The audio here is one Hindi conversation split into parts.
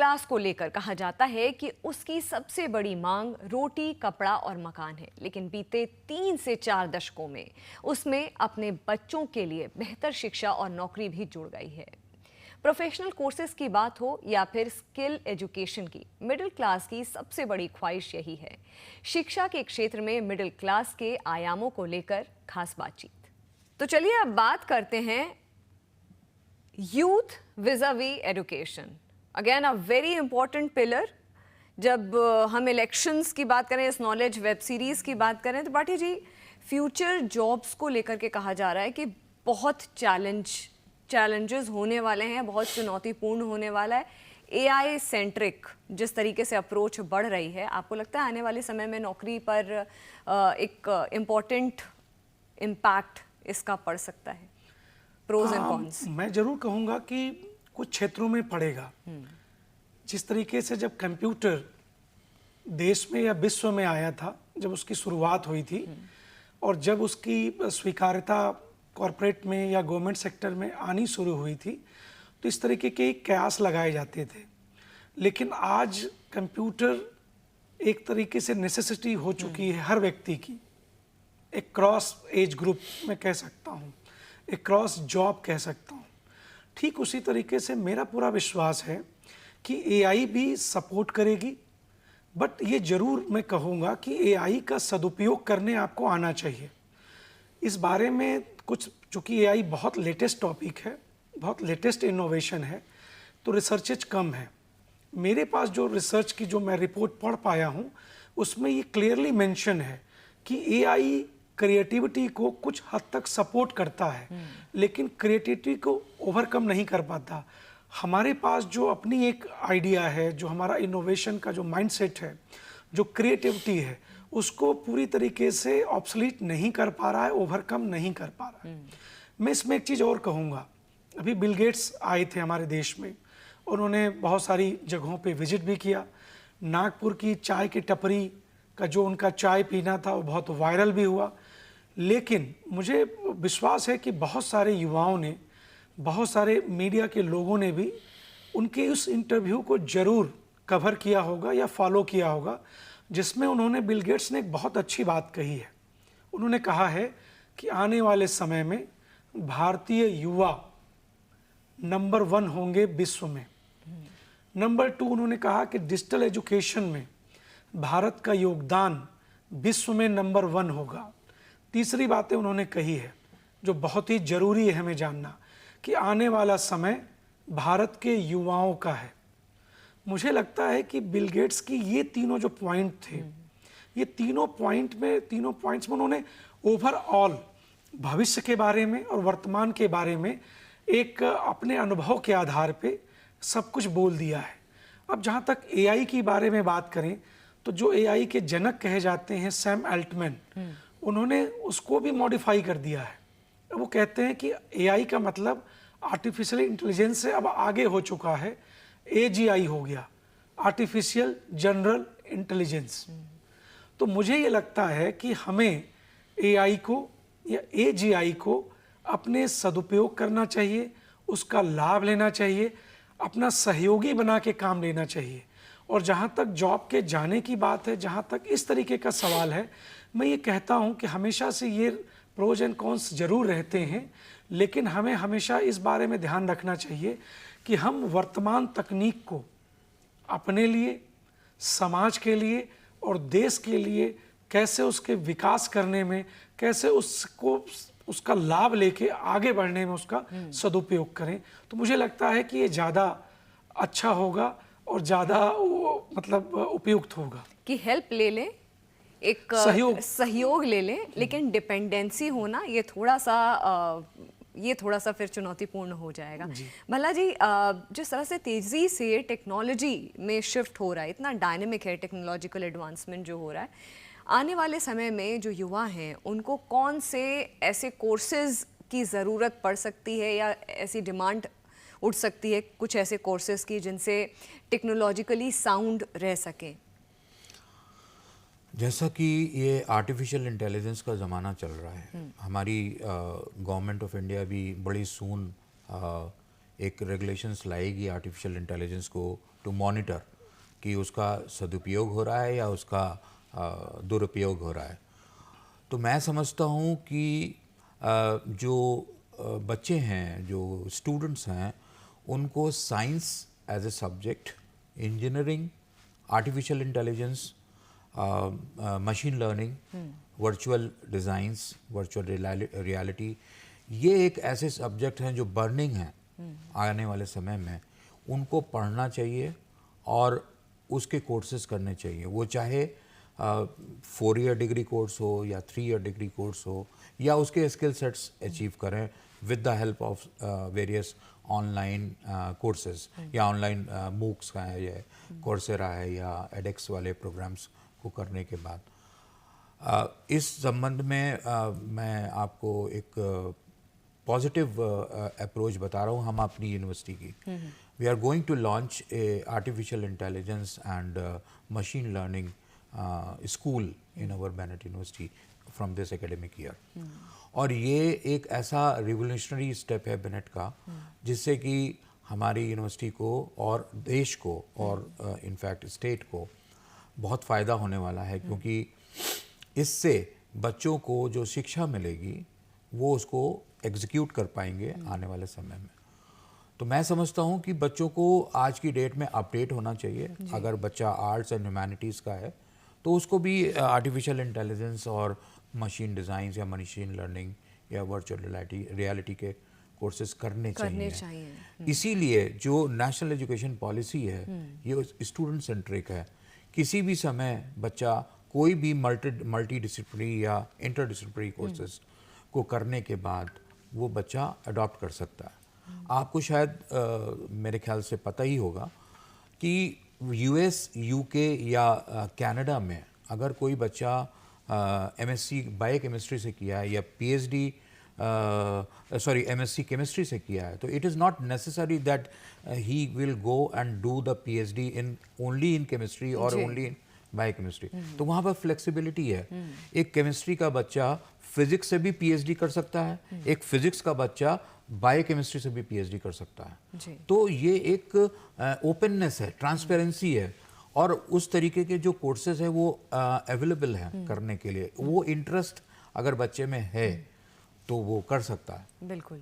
क्लास को लेकर कहा जाता है कि उसकी सबसे बड़ी मांग रोटी, कपड़ा और मकान है, लेकिन बीते 3 से 4 दशकों में उसमें अपने बच्चों के लिए बेहतर शिक्षा और नौकरी भी जुड़ गई है। प्रोफेशनल कोर्सेज की बात हो या फिर स्किल एजुकेशन की, मिडिल क्लास की सबसे बड़ी ख्वाहिश यही है। शिक्षा के क्षेत्र में मिडिल क्लास के आयामों को लेकर खास बातचीत। तो चलिए अब बात करते हैं youth vis a vis education, again a very important pillar. जब हम इलेक्शंस की बात करें, इस नॉलेज वेब सीरीज़ की बात करें, तो बाटी जी, फ्यूचर जॉब्स को लेकर के कहा जा रहा है कि बहुत चैलेंजेस होने वाले हैं, बहुत चुनौतीपूर्ण होने वाला है। एआई सेंट्रिक जिस तरीके से अप्रोच बढ़ रही है, आपको लगता है आने वाले समय में नौकरी पर एक इम्पॉर्टेंट इम्पैक्ट इसका पड़ सकता है? Pros and cons. मैं जरूर कहूँगा कि कुछ क्षेत्रों में पड़ेगा। जिस तरीके से जब कंप्यूटर देश में या विश्व में आया था, जब उसकी शुरुआत हुई थी और जब उसकी स्वीकार्यता कॉरपोरेट में या गवर्नमेंट सेक्टर में आनी शुरू हुई थी, तो इस तरीके के कयास लगाए जाते थे। लेकिन आज कंप्यूटर एक तरीके से नेसेसिटी हो चुकी है हर व्यक्ति की। एक क्रॉस एज ग्रुप में कह सकता हूँ, एक क्रॉस जॉब कह सकता हूँ। ठीक उसी तरीके से मेरा पूरा विश्वास है कि एआई भी सपोर्ट करेगी, बट ये जरूर मैं कहूँगा कि एआई का सदुपयोग करने आपको आना चाहिए। इस बारे में कुछ, चूँकि एआई बहुत लेटेस्ट टॉपिक है, बहुत लेटेस्ट इनोवेशन है, तो रिसर्चेज कम है। मेरे पास जो रिसर्च की जो मैं रिपोर्ट पढ़ पाया हूँ, उसमें ये क्लियरली मेंशन है कि एआई क्रिएटिविटी को कुछ हद तक सपोर्ट करता है, लेकिन क्रिएटिविटी को ओवरकम नहीं कर पाता। हमारे पास जो अपनी एक आइडिया है, जो हमारा इनोवेशन का जो माइंडसेट है, जो क्रिएटिविटी है, उसको पूरी तरीके से ऑब्सोलीट नहीं कर पा रहा है, ओवरकम नहीं कर पा रहा है। मैं इसमें एक चीज़ और कहूँगा। अभी बिल गेट्स आए थे हमारे देश में, उन्होंने बहुत सारी जगहों पे विजिट भी किया। नागपुर की चाय की टपरी का जो उनका चाय पीना था वो बहुत वायरल भी हुआ। लेकिन मुझे विश्वास है कि बहुत सारे युवाओं ने, बहुत सारे मीडिया के लोगों ने भी उनके उस इंटरव्यू को जरूर कवर किया होगा या फॉलो किया होगा, जिसमें उन्होंने, बिल गेट्स ने एक बहुत अच्छी बात कही है। उन्होंने कहा है कि आने वाले समय में भारतीय युवा नंबर 1 होंगे विश्व में। नंबर 2, उन्होंने कहा कि डिजिटल एजुकेशन में भारत का योगदान विश्व में नंबर 1 होगा। तीसरी बातें उन्होंने कही है जो बहुत ही जरूरी है हमें जानना, कि आने वाला समय भारत के युवाओं का है। मुझे लगता है कि बिल गेट्स की ये तीनों जो पॉइंट थे, ये तीनों पॉइंट्स में उन्होंने ओवरऑल भविष्य के बारे में और वर्तमान के बारे में एक अपने अनुभव के आधार पे सब कुछ बोल दिया है। अब जहाँ तक एआई की बारे में बात करें, तो जो एआई के जनक कहे जाते हैं सैम अल्टमैन, उन्होंने उसको भी मॉडिफाई कर दिया है। वो कहते हैं कि एआई का मतलब आर्टिफिशियल इंटेलिजेंस से अब आगे हो चुका है, एजीआई हो गया, आर्टिफिशियल जनरल इंटेलिजेंस। तो मुझे ये लगता है कि हमें एआई को या एजीआई को अपने सदुपयोग करना चाहिए, उसका लाभ लेना चाहिए, अपना सहयोगी बना के काम लेना चाहिए। और जहाँ तक जॉब के जाने की बात है, जहाँ तक इस तरीके का सवाल है, मैं ये कहता हूँ कि हमेशा से ये प्रोज एंड कॉन्स जरूर रहते हैं, लेकिन हमें हमेशा इस बारे में ध्यान रखना चाहिए कि हम वर्तमान तकनीक को अपने लिए, समाज के लिए और देश के लिए कैसे उसके विकास करने में, कैसे उसका लाभ लेके आगे बढ़ने में उसका सदुपयोग करें। तो मुझे लगता है कि ये ज़्यादा अच्छा होगा और ज़्यादा मतलब उपयुक्त होगा कि हेल्प ले लें, एक सहयोग ले लें, लेकिन डिपेंडेंसी होना ये थोड़ा सा फिर चुनौतीपूर्ण हो जाएगा। भला जी, जिस तरह से तेजी से टेक्नोलॉजी में शिफ्ट हो रहा है, इतना डायनेमिक है टेक्नोलॉजिकल एडवांसमेंट जो हो रहा है, आने वाले समय में जो युवा हैं उनको कौन से ऐसे कोर्सेज की ज़रूरत पड़ सकती है या ऐसी डिमांड उठ सकती है कुछ ऐसे कोर्सेज की जिनसे टेक्नोलॉजिकली साउंड रह सकें? जैसा कि ये आर्टिफिशियल इंटेलिजेंस का ज़माना चल रहा है, हमारी गवर्नमेंट ऑफ इंडिया भी बड़ी सून एक रेगुलेशंस लाएगी आर्टिफिशियल इंटेलिजेंस को टू मॉनिटर कि उसका सदुपयोग हो रहा है या उसका दुरुपयोग हो रहा है। तो मैं समझता हूँ कि जो बच्चे हैं, जो स्टूडेंट्स हैं, उनको science as a subject, engineering, artificial intelligence, machine learning, virtual designs, virtual reality, ये एक ऐसे सब्जेक्ट हैं जो बर्निंग हैं आने वाले समय में, उनको पढ़ना चाहिए और उसके कोर्सेज करने चाहिए। वो चाहे 4 ईयर डिग्री कोर्स हो या 3 ईयर डिग्री कोर्स हो, या उसके स्किल सेट्स अचीव करें with the help of various online courses, या ऑनलाइन मूक्स का है, या कोर्सेरा है, या एडेक्स वाले प्रोग्राम्स को करने के बाद इस संबंध में मैं आपको एक पॉजिटिव अप्रोच बता रहा हूँ हम अपनी यूनिवर्सिटी की। We are going to launch a artificial intelligence and machine learning school in our Bennett university from this academic year. और ये एक ऐसा रिवोल्यूशनरी स्टेप है बेनेट का, जिससे कि हमारी यूनिवर्सिटी को और देश को और इनफैक्ट स्टेट को बहुत फ़ायदा होने वाला है, क्योंकि इससे बच्चों को जो शिक्षा मिलेगी वो उसको एग्जीक्यूट कर पाएंगे आने वाले समय में। तो मैं समझता हूँ कि बच्चों को आज की डेट में अपडेट होना चाहिए। अगर बच्चा आर्ट्स एंड ह्यूमैनिटीज़ का है तो उसको भी आर्टिफिशियल इंटेलिजेंस और मशीन डिज़ाइन या मशीन लर्निंग या वर्चुअल रियलिटी के कोर्सेज करने चाहिए। इसीलिए जो नेशनल एजुकेशन पॉलिसी है ये स्टूडेंट सेंट्रिक है। किसी भी समय बच्चा कोई भी मल्टी डिसिप्लिनरी या इंटर डिसिप्लिनरी कोर्सेज को करने के बाद वो बच्चा अडॉप्ट कर सकता है। आपको शायद मेरे ख्याल से पता ही होगा कि यूएस, यूके या कनाडा में अगर कोई बच्चा एमएससी बायोकेमिस्ट्री से किया है या पीएचडी एमएससी केमिस्ट्री से किया है, तो it is not necessary that he will go and do the PhD in only in chemistry और ओनली इन बायोकेमिस्ट्री। तो वहाँ पर फ्लेक्सिबिलिटी है। एक केमिस्ट्री का बच्चा फिजिक्स से भी पीएचडी कर सकता है, एक फिजिक्स का बच्चा बायोकेमिस्ट्री से भी पीएचडी कर सकता है। तो ये एक ओपननेस है, ट्रांसपेरेंसी है, और उस तरीके के जो कोर्सेज है वो अवेलेबल हैं करने के लिए। वो इंटरेस्ट अगर बच्चे में है तो वो कर सकता है। बिल्कुल।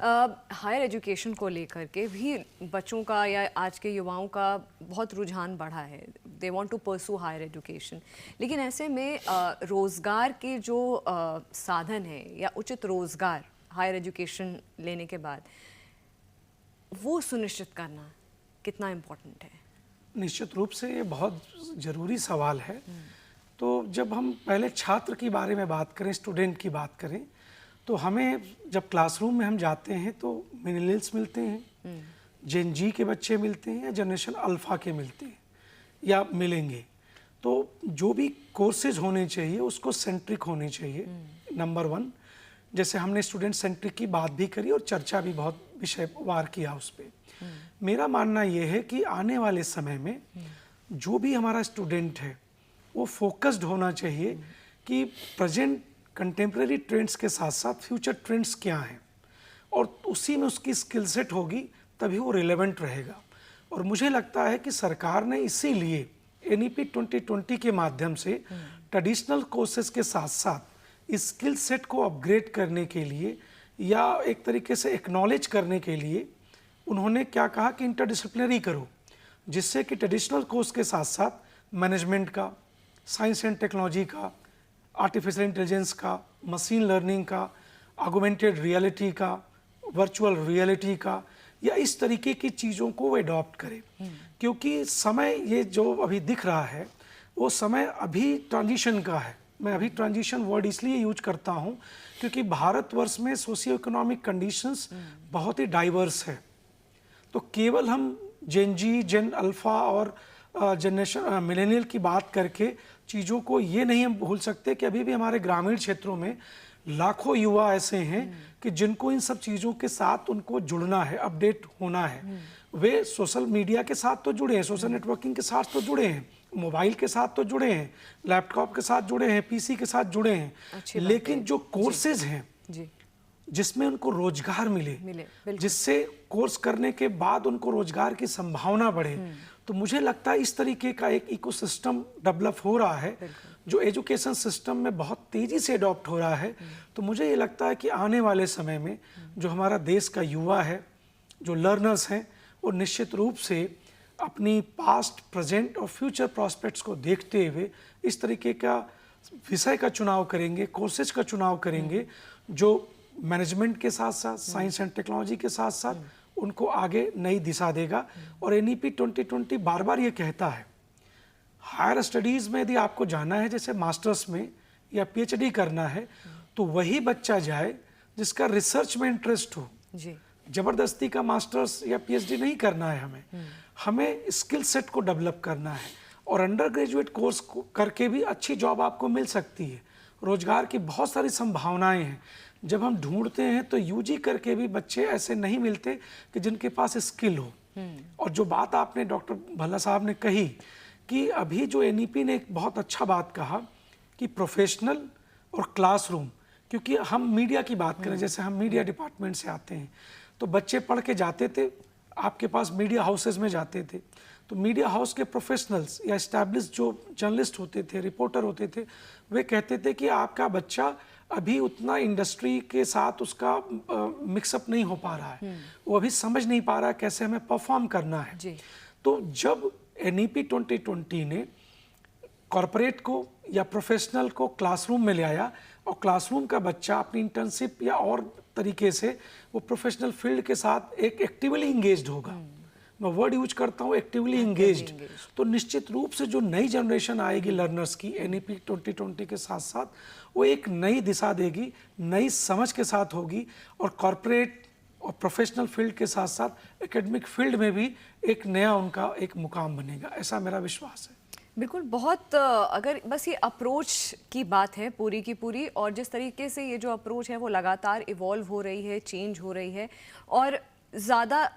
हायर एजुकेशन को लेकर के भी बच्चों का या आज के युवाओं का बहुत रुझान बढ़ा है। They want to pursue higher education, लेकिन ऐसे में रोज़गार के जो साधन है या उचित रोज़गार हायर एजुकेशन लेने के बाद वो सुनिश्चित करना कितना इम्पोर्टेंट है? निश्चित रूप से ये बहुत ज़रूरी सवाल है। तो जब हम पहले छात्र के बारे में बात करें, स्टूडेंट की बात करें, तो हमें जब क्लासरूम में हम जाते हैं तो मिलेनियल्स मिलते हैं, जेन जी के बच्चे मिलते हैं, या जनरेशन अल्फ़ा के मिलते हैं या मिलेंगे। तो जो भी कोर्सेज होने चाहिए उसको सेंट्रिक होने चाहिए, नंबर 1। जैसे हमने स्टूडेंट सेंट्रिक की बात भी करी और चर्चा भी बहुत विषयवार किया उस पर। मेरा मानना ये है कि आने वाले समय में जो भी हमारा स्टूडेंट है वो फोकस्ड होना चाहिए कि प्रेजेंट कंटेम्प्रेरी ट्रेंड्स के साथ साथ फ्यूचर ट्रेंड्स क्या हैं, और उसी में उसकी स्किल सेट होगी तभी वो रिलेवेंट रहेगा। और मुझे लगता है कि सरकार ने इसीलिए NEP 2020 के माध्यम से ट्रेडिशनल कोर्सेज के साथ साथ स्किल सेट को अपग्रेड करने के लिए या एक तरीके से एक्नॉलेज करने के लिए उन्होंने क्या कहा कि इंटरडिसिप्लिनरी करो, जिससे कि ट्रेडिशनल कोर्स के साथ साथ मैनेजमेंट का, साइंस एंड टेक्नोलॉजी का, आर्टिफिशियल इंटेलिजेंस का, मशीन लर्निंग का, ऑगमेंटेड रियलिटी का, वर्चुअल रियलिटी का, या इस तरीके की चीज़ों को वो अडॉप्ट करे। क्योंकि समय ये जो अभी दिख रहा है वो समय अभी ट्रांजिशन का है। मैं अभी ट्रांजिशन वर्ड इसलिए यूज करता हूँ क्योंकि भारतवर्ष में सोशियो इकोनॉमिक कंडीशंस बहुत ही डाइवर्स है। तो केवल हम जेन जी, जेन अल्फ़ा और जनरेशन मिलेनियल की बात करके चीज़ों को ये नहीं हम भूल सकते कि अभी भी हमारे ग्रामीण क्षेत्रों में लाखों युवा ऐसे हैं कि जिनको इन सब चीज़ों के साथ उनको जुड़ना है, अपडेट होना है। वे सोशल मीडिया के साथ तो जुड़े हैं, सोशल नेटवर्किंग के साथ तो जुड़े हैं, मोबाइल के साथ तो जुड़े हैं, लैपटॉप के साथ जुड़े हैं, पीसी के साथ जुड़े हैं, लेकिन जो कोर्सेज हैं जिसमें उनको रोजगार मिले जिससे कोर्स करने के बाद उनको रोजगार की संभावना बढ़े, तो मुझे लगता है इस तरीके का एक इकोसिस्टम डेवलप हो रहा है जो एजुकेशन सिस्टम में बहुत तेज़ी से अडॉप्ट हो रहा है। तो मुझे ये लगता है कि आने वाले समय में जो हमारा देश का युवा है, जो लर्नर्स हैं, वो निश्चित रूप से अपनी पास्ट, प्रेजेंट और फ्यूचर प्रॉस्पेक्ट्स को देखते हुए इस तरीके का विषय का चुनाव करेंगे, कोर्सेज का चुनाव करेंगे जो मैनेजमेंट के साथ साथ साइंस एंड टेक्नोलॉजी के साथ साथ उनको आगे नई दिशा देगा। और NEP 2020 बार बार ये कहता है, हायर स्टडीज़ में यदि आपको जाना है, जैसे मास्टर्स में या PhD करना है, तो वही बच्चा जाए जिसका रिसर्च में इंटरेस्ट हो। जी, जबरदस्ती का मास्टर्स या PhD नहीं करना है, हमें स्किल सेट को डेवलप करना है। और अंडर ग्रेजुएट कोर्स करके भी अच्छी जॉब आपको मिल सकती है। रोजगार की बहुत सारी संभावनाएं हैं। जब हम ढूंढते हैं तो UG करके भी बच्चे ऐसे नहीं मिलते कि जिनके पास स्किल हो। और जो बात आपने डॉक्टर भल्ला साहब ने कही कि अभी जो NEP ने एक बहुत अच्छा बात कहा कि प्रोफेशनल और क्लासरूम, क्योंकि हम मीडिया की बात करें, जैसे हम मीडिया डिपार्टमेंट से आते हैं, तो बच्चे पढ़ के जाते थे, आपके पास मीडिया हाउसेज में जाते थे, तो मीडिया हाउस के प्रोफेशनल्स या एस्टैब्लिश जो जर्नलिस्ट होते थे, रिपोर्टर होते थे, वे कहते थे कि आपका बच्चा अभी उतना इंडस्ट्री के साथ उसका मिक्सअप नहीं हो पा रहा है, वो अभी समझ नहीं पा रहा है कैसे हमें परफॉर्म करना है। जी। तो जब NEP 2020 ने कॉरपोरेट को या प्रोफेशनल को क्लासरूम में ले आया और क्लासरूम का बच्चा अपनी इंटर्नशिप या और तरीके से वो प्रोफेशनल फील्ड के साथ एक एक्टिवली इंगेज्ड होगा, मैं वर्ड यूज करता हूँ एक्टिवली इंगेज्ड, तो निश्चित रूप से जो नई जनरेशन आएगी लर्नर्स की NEP 2020 के साथ साथ, वो एक नई दिशा देगी, नई समझ के साथ होगी और कॉरपोरेट और प्रोफेशनल फील्ड के साथ साथ एकेडमिक फील्ड में भी एक नया उनका एक मुकाम बनेगा, ऐसा मेरा विश्वास है। बिल्कुल, बहुत अगर बस ये अप्रोच की बात है पूरी की पूरी, और जिस तरीके से ये जो अप्रोच है वो लगातार इवॉल्व हो रही है, चेंज हो रही है, और ज़्यादा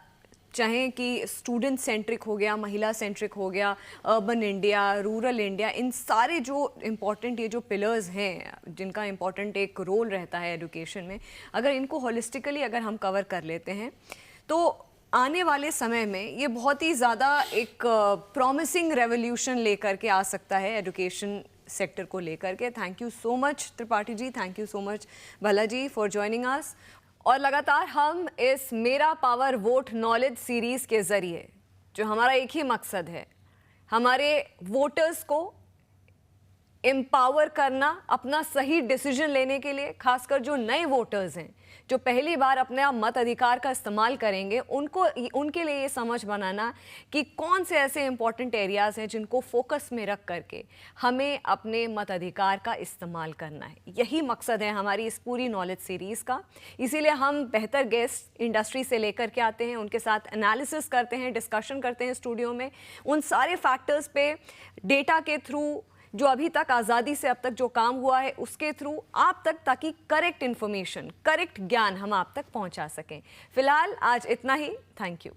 चाहे कि स्टूडेंट सेंट्रिक हो गया, महिला सेंट्रिक हो गया, अर्बन इंडिया, रूरल इंडिया, इन सारे जो इम्पॉर्टेंट ये जो पिलर्स हैं जिनका इम्पॉर्टेंट एक रोल रहता है एजुकेशन में, अगर इनको होलिस्टिकली अगर हम कवर कर लेते हैं तो आने वाले समय में ये बहुत ही ज़्यादा एक प्रॉमिसिंग रेवोल्यूशन लेकर के आ सकता है एजुकेशन सेक्टर को लेकर के। Thank you so much Tripathi ji, thank you so much Bhalla ji for joining us. और लगातार हम इस मेरा पावर वोट नॉलेज सीरीज़ के ज़रिए, जो हमारा एक ही मकसद है, हमारे वोटर्स को एम्पावर करना अपना सही डिसीजन लेने के लिए, खासकर जो नए वोटर्स हैं जो पहली बार अपने मत अधिकार का इस्तेमाल करेंगे, उनके लिए ये समझ बनाना कि कौन से ऐसे इंपॉर्टेंट एरियाज़ हैं जिनको फोकस में रख करके हमें अपने मत अधिकार का इस्तेमाल करना है। यही मकसद है हमारी इस पूरी नॉलेज सीरीज़ का। इसीलिए हम बेहतर गेस्ट इंडस्ट्री से लेकर के आते हैं, उनके साथ एनालिसिस करते हैं, डिस्कशन करते हैं स्टूडियो में, उन सारे फैक्टर्स पे डेटा के थ्रू, जो अभी तक आज़ादी से अब तक जो काम हुआ है उसके थ्रू आप तक, ताकि करेक्ट इन्फॉर्मेशन, करेक्ट ज्ञान हम आप तक पहुंचा सकें। फिलहाल आज इतना ही। Thank you.